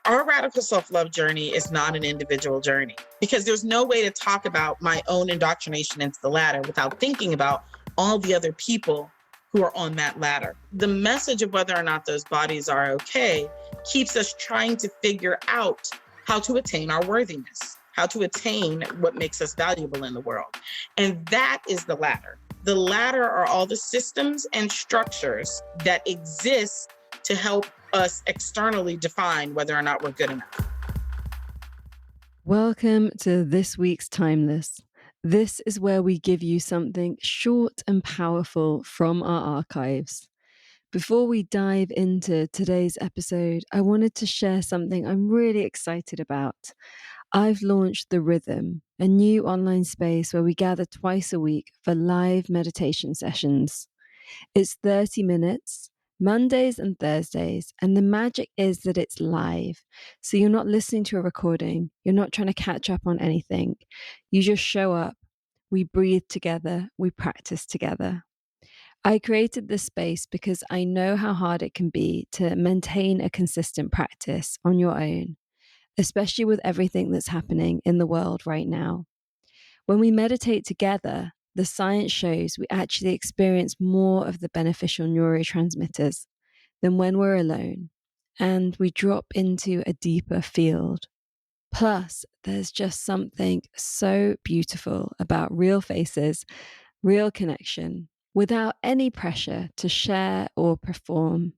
Our radical self-love journey is not an individual journey because there's no way to talk about my own indoctrination into the ladder without thinking about all the other people who are on that ladder. The message of whether or not those bodies are okay keeps us trying to figure out how to attain our worthiness, how to attain what makes us valuable in the world. And that is the ladder. The ladder are all the systems and structures that exist to help us externally define whether or not we're good enough. Welcome to this week's Timeless. This is where we give you something short and powerful from our archives. Before we dive into today's episode, I wanted to share something I'm really excited about. I've launched The Rhythm, a new online space where we gather twice a week for live meditation sessions. It's 30 minutes, Mondays and Thursdays, and the magic is that it's live. So you're not listening to a recording, you're not trying to catch up on anything. You just show up, we breathe together, we practice together. I created this space because I know how hard it can be to maintain a consistent practice on your own, especially with everything that's happening in the world right now. When we meditate together, the science shows we actually experience more of the beneficial neurotransmitters than when we're alone, and we drop into a deeper field. Plus, there's just something so beautiful about real faces, real connection, without any pressure to share or perform.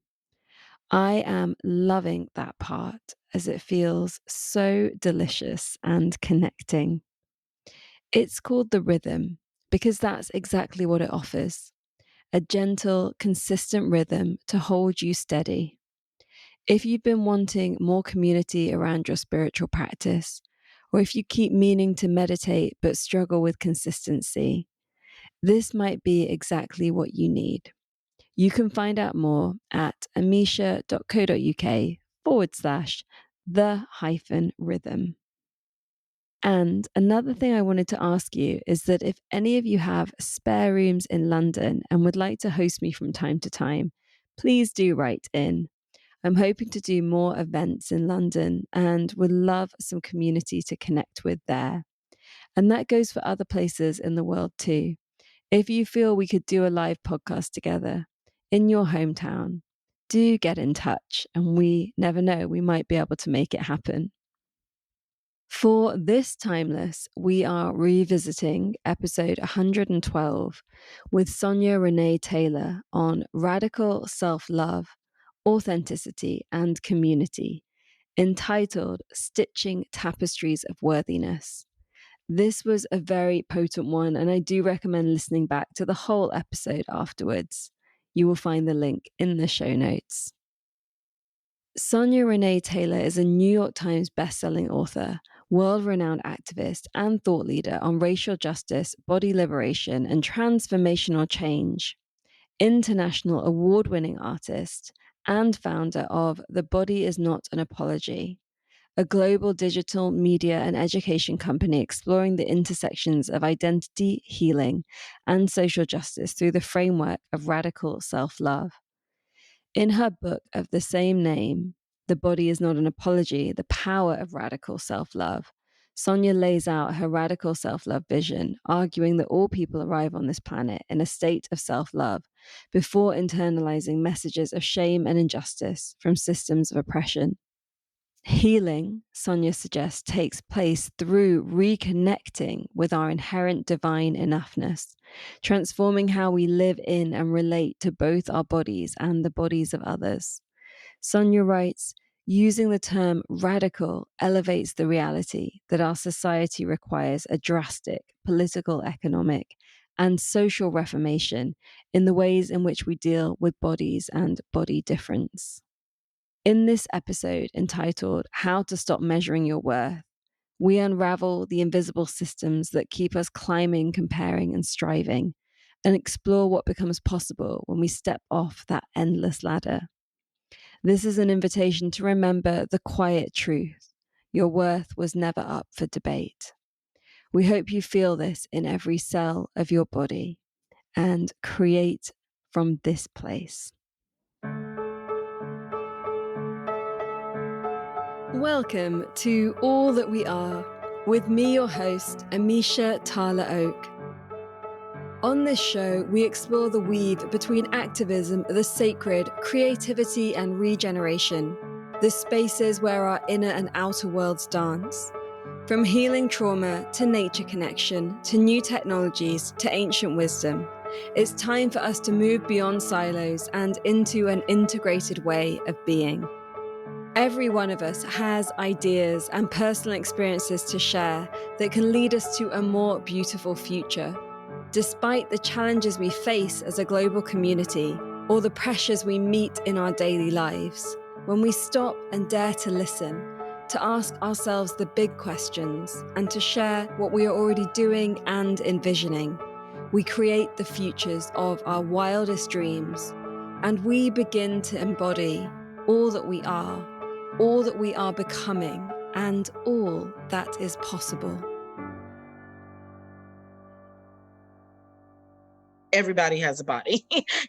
I am loving that part as it feels so delicious and connecting. It's called The Rhythm because that's exactly what it offers. A gentle, consistent rhythm to hold you steady. If you've been wanting more community around your spiritual practice, or if you keep meaning to meditate but struggle with consistency, this might be exactly what you need. You can find out more at amisha.co.uk/the-rhythm. And another thing I wanted to ask you is that if any of you have spare rooms in London and would like to host me from time to time, please do write in. I'm hoping to do more events in London and would love some community to connect with there. And that goes for other places in the world too. If you feel we could do a live podcast together in your hometown, do get in touch, and we never know, we might be able to make it happen. For this Timeless, we are revisiting episode 112 with Sonya Renee Taylor on radical self-love, authenticity, and community, entitled Stitching Tapestries of Worthiness. This was a very potent one, and I do recommend listening back to the whole episode afterwards. You will find the link in the show notes. Sonya Renee Taylor is a New York Times bestselling author, world-renowned activist, and thought leader on racial justice, body liberation, and transformational change. International award-winning artist and founder of The Body Is Not an Apology, a global digital media and education company exploring the intersections of identity, healing, and social justice through the framework of radical self-love. In her book of the same name, The Body Is Not an Apology, The Power of Radical Self-Love, Sonya lays out her radical self-love vision, arguing that all people arrive on this planet in a state of self-love before internalizing messages of shame and injustice from systems of oppression. Healing, Sonya suggests, takes place through reconnecting with our inherent divine enoughness, transforming how we live in and relate to both our bodies and the bodies of others. Sonya writes, using the term radical elevates the reality that our society requires a drastic political, economic, and social reformation in the ways in which we deal with bodies and body difference. In this episode entitled How to Stop Measuring Your Worth, we unravel the invisible systems that keep us climbing, comparing, and striving, and explore what becomes possible when we step off that endless ladder. This is an invitation to remember the quiet truth. Your worth was never up for debate. We hope you feel this in every cell of your body and create from this place. Welcome to All That We Are, with me, your host, Amisha Tala Oak. On this show, we explore the weave between activism, the sacred, creativity, and regeneration, the spaces where our inner and outer worlds dance. From healing trauma to nature connection, to new technologies, to ancient wisdom, it's time for us to move beyond silos and into an integrated way of being. Every one of us has ideas and personal experiences to share that can lead us to a more beautiful future. Despite the challenges we face as a global community or the pressures we meet in our daily lives, when we stop and dare to listen, to ask ourselves the big questions, and to share what we are already doing and envisioning, we create the futures of our wildest dreams, and we begin to embody all that we are becoming, and all that is possible. Everybody has a body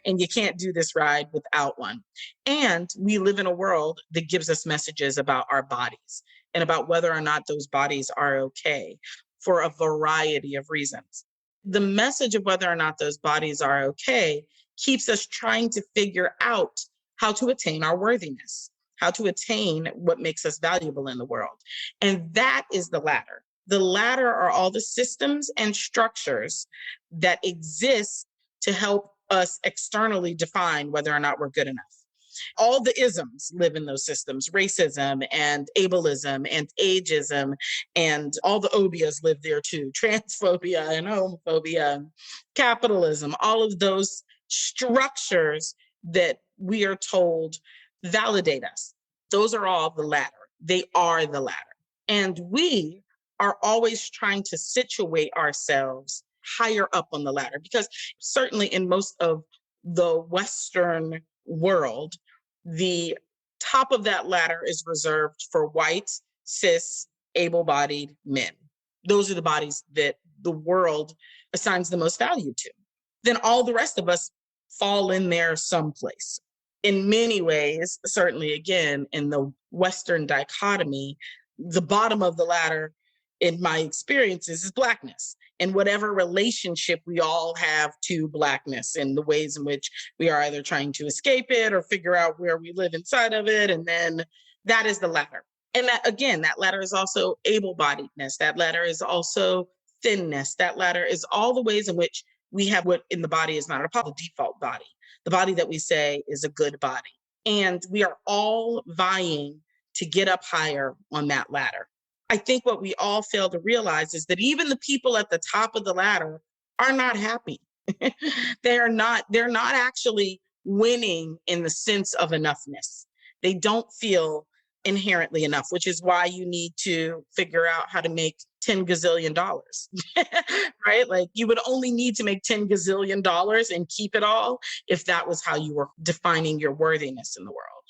and you can't do this ride without one. And we live in a world that gives us messages about our bodies and about whether or not those bodies are okay for a variety of reasons. The message of whether or not those bodies are okay keeps us trying to figure out how to attain our worthiness, how to attain what makes us valuable in the world. And that is the ladder. The ladder are all the systems and structures that exist to help us externally define whether or not we're good enough. All the isms live in those systems: racism and ableism and ageism, and all the obias live there too: transphobia and homophobia, and capitalism, all of those structures that we are told validate us. Those are all the ladder. They are the ladder. And we are always trying to situate ourselves higher up on the ladder, because certainly in most of the Western world, the top of that ladder is reserved for white, cis, able-bodied men. Those are the bodies that the world assigns the most value to. Then all the rest of us fall in there someplace. In many ways, certainly again, in the Western dichotomy, the bottom of the ladder, in my experiences, is Blackness, and whatever relationship we all have to Blackness, and the ways in which we are either trying to escape it or figure out where we live inside of it. And then that is the ladder. And that, again, that ladder is also able-bodiedness. That ladder is also thinness. That ladder is all the ways in which we have what in the body is not the default body, the body that we say is a good body. And we are all vying to get up higher on that ladder. I think what we all fail to realize is that even the people at the top of the ladder are not happy. they're not actually winning in the sense of enoughness. They don't feel inherently enough, which is why you need to figure out how to make $10 gazillion, right? Like, you would only need to make $10 gazillion and keep it all if that was how you were defining your worthiness in the world.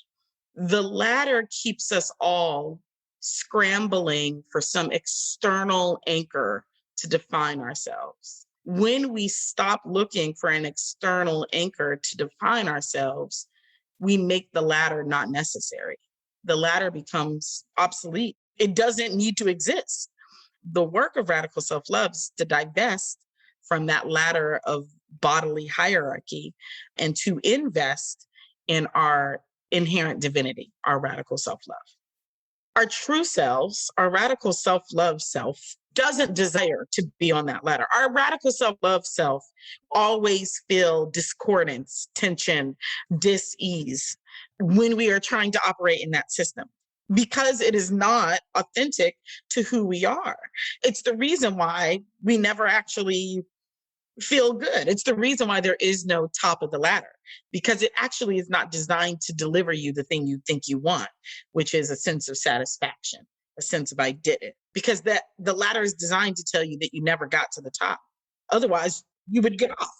The ladder keeps us all scrambling for some external anchor to define ourselves. When we stop looking for an external anchor to define ourselves, we make the ladder not necessary. The ladder becomes obsolete. It doesn't need to exist. The work of radical self-love is to divest from that ladder of bodily hierarchy and to invest in our inherent divinity, our radical self-love. Our true selves, our radical self-love self, doesn't desire to be on that ladder. Our radical self-love self always feel discordance, tension, dis-ease when we are trying to operate in that system, because it is not authentic to who we are. It's the reason why we never actually feel good. It's the reason why there is no top of the ladder, because it actually is not designed to deliver you the thing you think you want, which is a sense of satisfaction, a sense of I did it, because the ladder is designed to tell you that you never got to the top. Otherwise, you would get off.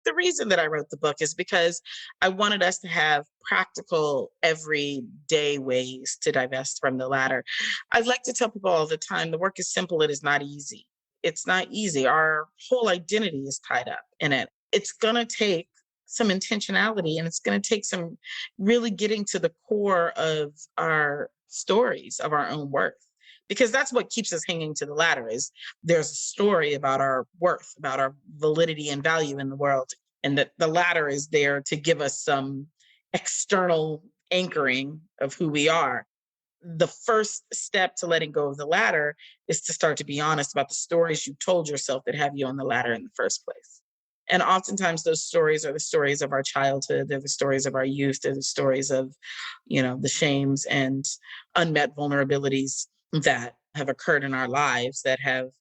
The reason that I wrote the book is because I wanted us to have practical, everyday ways to divest from the ladder. I'd like to tell people all the time, the work is simple, it is not easy. It's not easy. Our whole identity is tied up in it. It's going to take some intentionality, and it's going to take some really getting to the core of our stories of our own worth, because that's what keeps us hanging to the ladder. Is there's a story about our worth, about our validity and value in the world, and that the ladder is there to give us some external anchoring of who we are. The first step to letting go of the ladder is to start to be honest about the stories you told yourself that have you on the ladder in the first place. And oftentimes those stories are the stories of our childhood. They're the stories of our youth. They're the stories of, the shames and unmet vulnerabilities that have occurred in our lives that have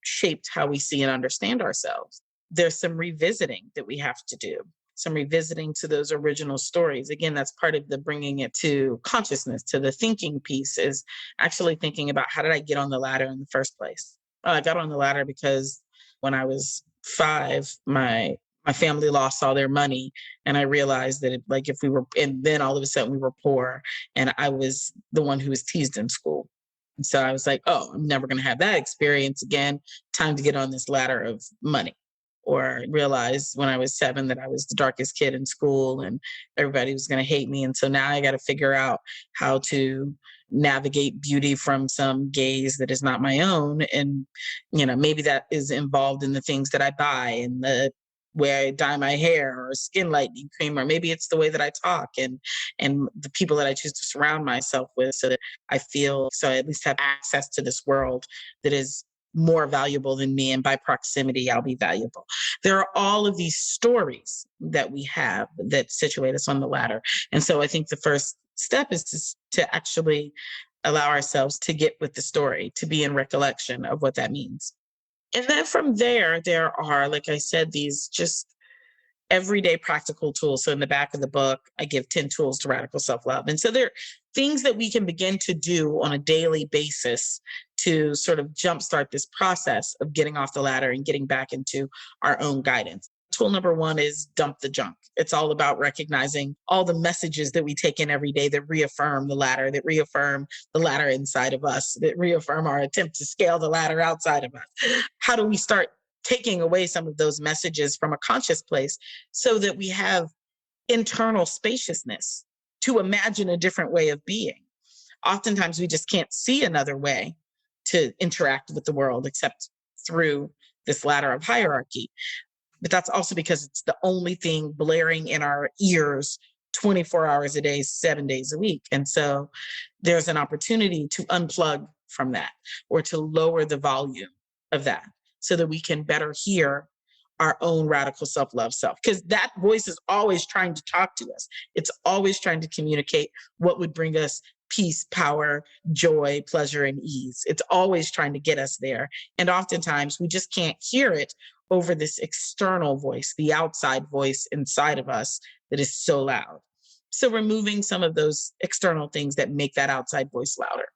shaped how we see and understand ourselves. There's some revisiting that we have to do, some revisiting to those original stories. Again, that's part of the bringing it to consciousness, to the thinking piece, is actually thinking about, how did I get on the ladder in the first place? I got on the ladder because when I was 5, my family lost all their money, and I realized that if we were, and then all of a sudden we were poor, and I was the one who was teased in school. And so I was like, oh, I'm never going to have that experience again. Time to get on this ladder of money. Or realized when I was 7 that I was the darkest kid in school and everybody was going to hate me. And so now I got to figure out how to navigate beauty from some gaze that is not my own. And, maybe that is involved in the things that I buy and the way I dye my hair, or skin lightening cream, or maybe it's the way that I talk and the people that I choose to surround myself with, so that I at least have access to this world that is more valuable than me, and by proximity I'll be valuable. There are all of these stories that we have that situate us on the ladder. And so I think the first step is to actually allow ourselves to get with the story, to be in recollection of what that means. And then from there are, like I said, these just everyday practical tools. So in the back of the book, I give 10 tools to radical self-love. And so there are things that we can begin to do on a daily basis to sort of jumpstart this process of getting off the ladder and getting back into our own guidance. Tool number 1 is dump the junk. It's all about recognizing all the messages that we take in every day that reaffirm the ladder, that reaffirm the ladder inside of us, that reaffirm our attempt to scale the ladder outside of us. How do we start taking away some of those messages from a conscious place so that we have internal spaciousness to imagine a different way of being? Oftentimes we just can't see another way to interact with the world except through this ladder of hierarchy. But that's also because it's the only thing blaring in our ears 24 hours a day, 7 days a week. And so there's an opportunity to unplug from that, or to lower the volume of that, so that we can better hear our own radical self-love self. Because that voice is always trying to talk to us. It's always trying to communicate what would bring us peace, power, joy, pleasure, and ease. It's always trying to get us there. And oftentimes we just can't hear it over this external voice, the outside voice inside of us that is so loud. So removing some of those external things that make that outside voice louder.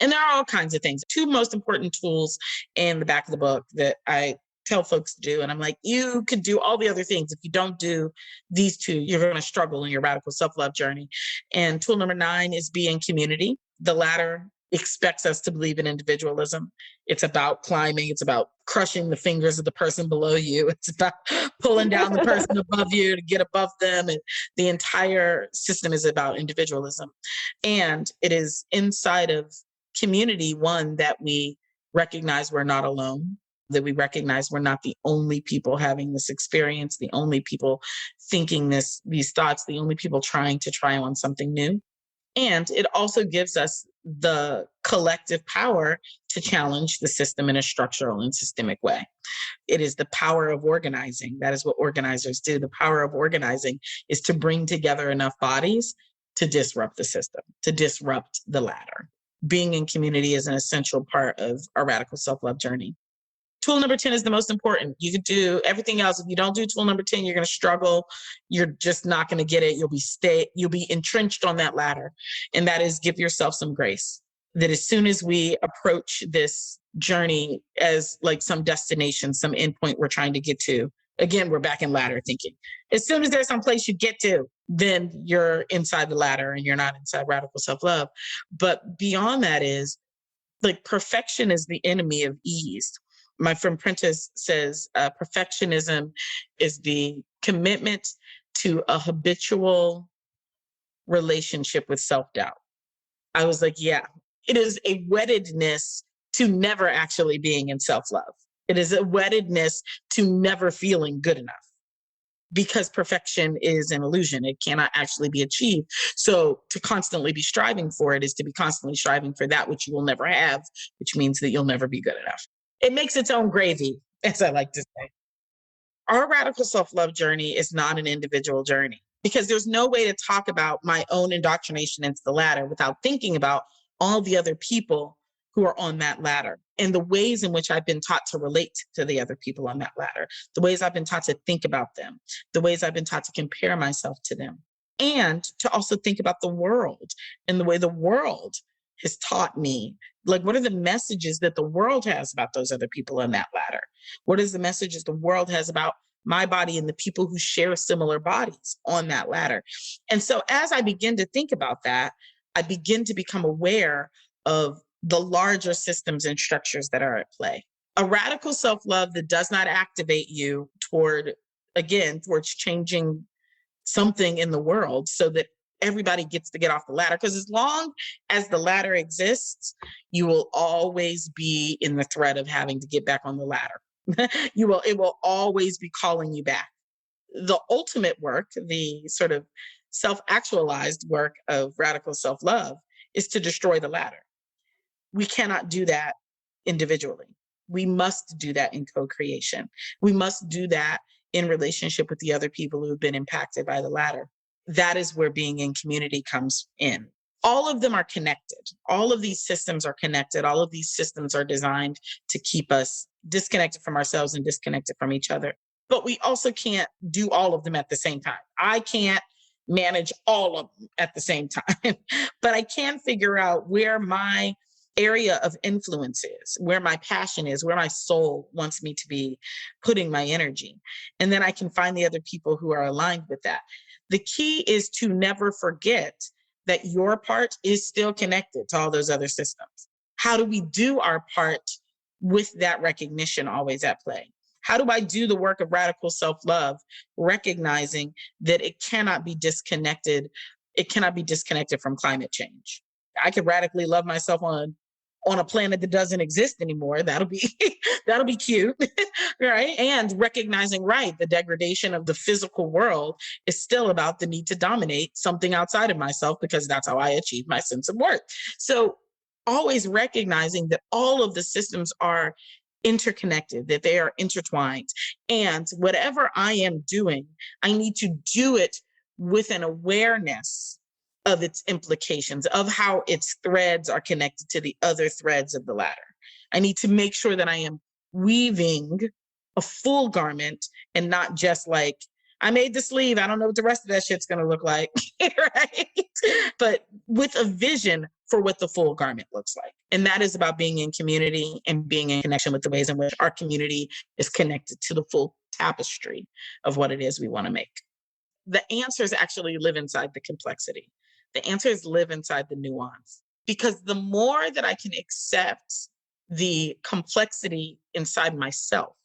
And there are all kinds of things. 2 most important tools in the back of the book that I tell folks to do. And I'm like, you could do all the other things. If you don't do these 2, you're going to struggle in your radical self-love journey. And tool number 9 is be in community. The ladder expects us to believe in individualism. It's about climbing. It's about crushing the fingers of the person below you. It's about pulling down the person above you to get above them. And the entire system is about individualism. And it is inside of community, one, that we recognize we're not alone, that we recognize we're not the only people having this experience, the only people thinking these thoughts, the only people trying to try on something new. And it also gives us the collective power to challenge the system in a structural and systemic way. It is the power of organizing. That is what organizers do. The power of organizing is to bring together enough bodies to disrupt the system, to disrupt the ladder. Being in community is an essential part of our radical self-love journey. Tool number 10 is the most important. You could do everything else. If you don't do tool number 10, you're going to struggle. You're just not going to get it. You'll be entrenched on that ladder. And that is, give yourself some grace. That as soon as we approach this journey as like some destination, some endpoint we're trying to get to, again, we're back in ladder thinking. As soon as there's some place you get to, then you're inside the ladder and you're not inside radical self-love. But beyond that is, like, perfection is the enemy of ease. My friend Prentice says perfectionism is the commitment to a habitual relationship with self-doubt. I was like, yeah, it is a weddedness to never actually being in self-love. It is a weddedness to never feeling good enough because perfection is an illusion. It cannot actually be achieved. So to constantly be striving for it is to be constantly striving for that which you will never have, which means that you'll never be good enough. It makes its own gravy, as I like to say. Our radical self-love journey is not an individual journey because there's no way to talk about my own indoctrination into the ladder without thinking about all the other people who are on that ladder and the ways in which I've been taught to relate to the other people on that ladder, the ways I've been taught to think about them, the ways I've been taught to compare myself to them, and to also think about the world and the way the world has taught me. Like, what are the messages that the world has about those other people on that ladder? What is the messages the world has about my body and the people who share similar bodies on that ladder? And so as I begin to think about that, I begin to become aware of the larger systems and structures that are at play. A radical self-love that does not activate you towards changing something in the world so that everybody gets to get off the ladder. Because as long as the ladder exists, you will always be in the threat of having to get back on the ladder. It will always be calling you back. The ultimate work, the sort of self-actualized work of radical self-love is to destroy the ladder. We cannot do that individually. We must do that in co-creation. We must do that in relationship with the other people who have been impacted by the ladder. That is where being in community comes in. All of them are connected. All of these systems are connected. All of these systems are designed to keep us disconnected from ourselves and disconnected from each other. But we also can't do all of them at the same time. I can't manage all of them at the same time, but I can figure out where my area of influence is, where my passion is, where my soul wants me to be putting my energy. And then I can find the other people who are aligned with that. The key is to never forget that your part is still connected to all those other systems. How do we do our part with that recognition always at play? How do I do the work of radical self-love, recognizing that it cannot be disconnected? It cannot be disconnected from climate change. I could radically love myself on a planet that doesn't exist anymore. That'll be that'll be cute, right? And recognizing, right, the degradation of the physical world is still about the need to dominate something outside of myself because that's how I achieve my sense of worth. So always recognizing that all of the systems are interconnected, that they are intertwined. And whatever I am doing, I need to do it with an awareness of its implications, of how its threads are connected to the other threads of the ladder. I need to make sure that I am weaving a full garment and not just like, I made the sleeve, I don't know what the rest of that shit's gonna look like, right? But with a vision for what the full garment looks like. And that is about being in community and being in connection with the ways in which our community is connected to the full tapestry of what it is we wanna make. The answers actually live inside the complexity. The answers live inside the nuance. Because the more that I can accept the complexity inside myself,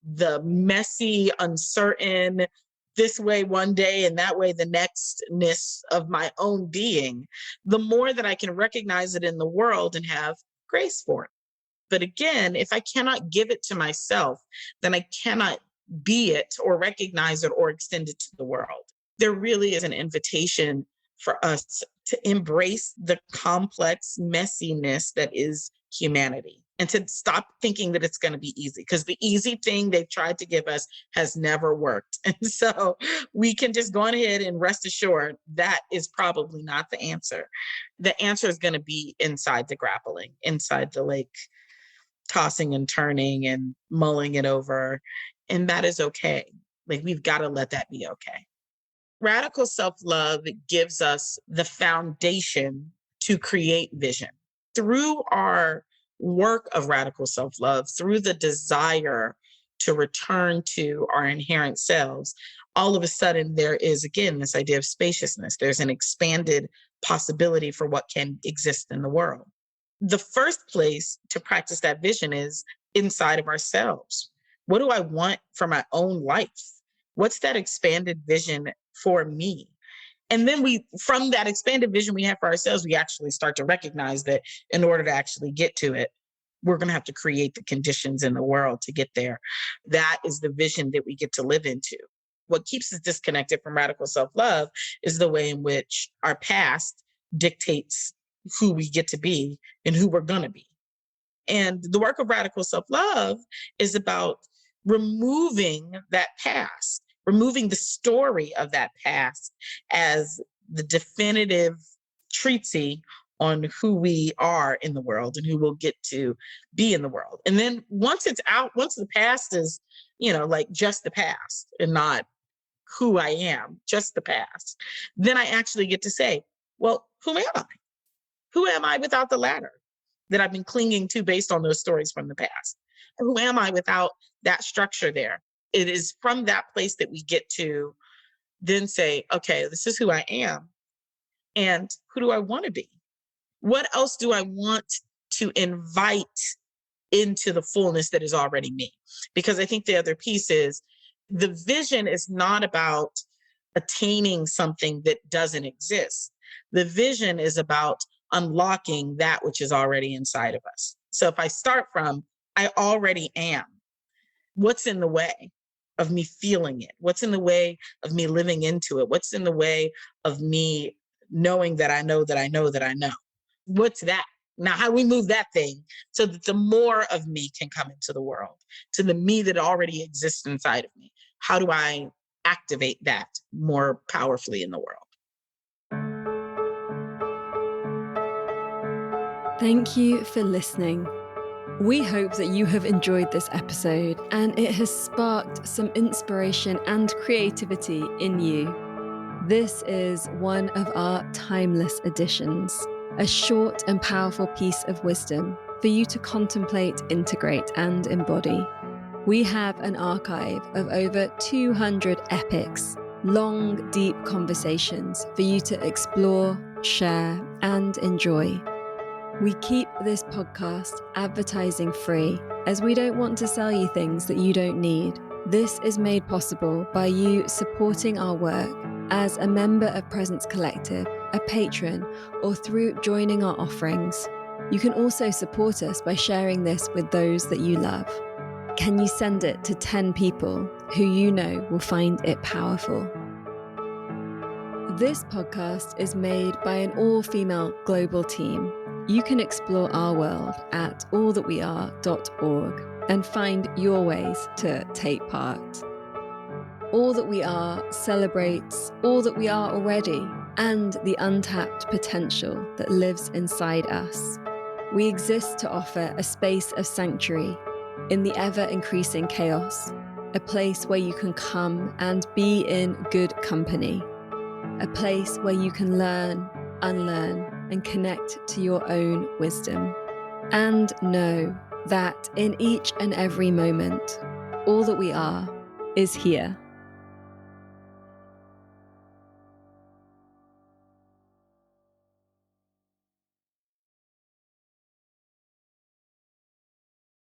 the messy, uncertain, this way one day and that way the nextness of my own being, the more that I can recognize it in the world and have grace for it. But again, if I cannot give it to myself, then I cannot be it or recognize it or extend it to the world. There really is an invitation for us to embrace the complex messiness that is humanity and to stop thinking that it's going to be easy, because the easy thing they've tried to give us has never worked. And so we can just go on ahead and rest assured that is probably not the answer. The answer is going to be inside the grappling, inside the lake, tossing and turning and mulling it over. And that is okay. Like, we've got to let that be okay. Radical self-love gives us the foundation to create vision. Through our work of radical self-love, through the desire to return to our inherent selves, all of a sudden there is, again, this idea of spaciousness. There's an expanded possibility for what can exist in the world. The first place to practice that vision is inside of ourselves. What do I want for my own life? What's that expanded vision for me? And then from that expanded vision we have for ourselves, we actually start to recognize that in order to actually get to it, we're going to have to create the conditions in the world to get there. That is the vision that we get to live into. What keeps us disconnected from radical self-love is the way in which our past dictates who we get to be and who we're going to be. And the work of radical self-love is about removing that past, removing the story of that past as the definitive treatise on who we are in the world and who we'll get to be in the world. And then once it's out, once the past is, like just the past and not who I am, just the past, then I actually get to say, well, who am I? Who am I without the ladder that I've been clinging to based on those stories from the past? Who am I without that structure there? It is from that place that we get to then say, okay, this is who I am. And who do I want to be? What else do I want to invite into the fullness that is already me? Because I think the other piece is the vision is not about attaining something that doesn't exist. The vision is about unlocking that which is already inside of us. So if I start from, I already am, what's in the way of me feeling it? What's in the way of me living into it? What's in the way of me knowing that I know that I know that I know? What's that? Now, how do we move that thing so that the more of me can come into the world, to the me that already exists inside of me? How do I activate that more powerfully in the world? Thank you for listening. We hope that you have enjoyed this episode and it has sparked some inspiration and creativity in you. This is one of our timeless editions, a short and powerful piece of wisdom for you to contemplate, integrate, and embody. We have an archive of over 200 epics, long, deep conversations for you to explore, share, and enjoy. We keep this podcast advertising free as we don't want to sell you things that you don't need. This is made possible by you supporting our work as a member of Presence Collective, a patron, or through joining our offerings. You can also support us by sharing this with those that you love. Can you send it to 10 people who you know will find it powerful? This podcast is made by an all-female global team. You can explore our world at allthatweare.org and find your ways to take part. All That We Are celebrates all that we are already and the untapped potential that lives inside us. We exist to offer a space of sanctuary in the ever-increasing chaos, a place where you can come and be in good company, a place where you can learn, unlearn, and connect to your own wisdom. And know that in each and every moment, all that we are is here.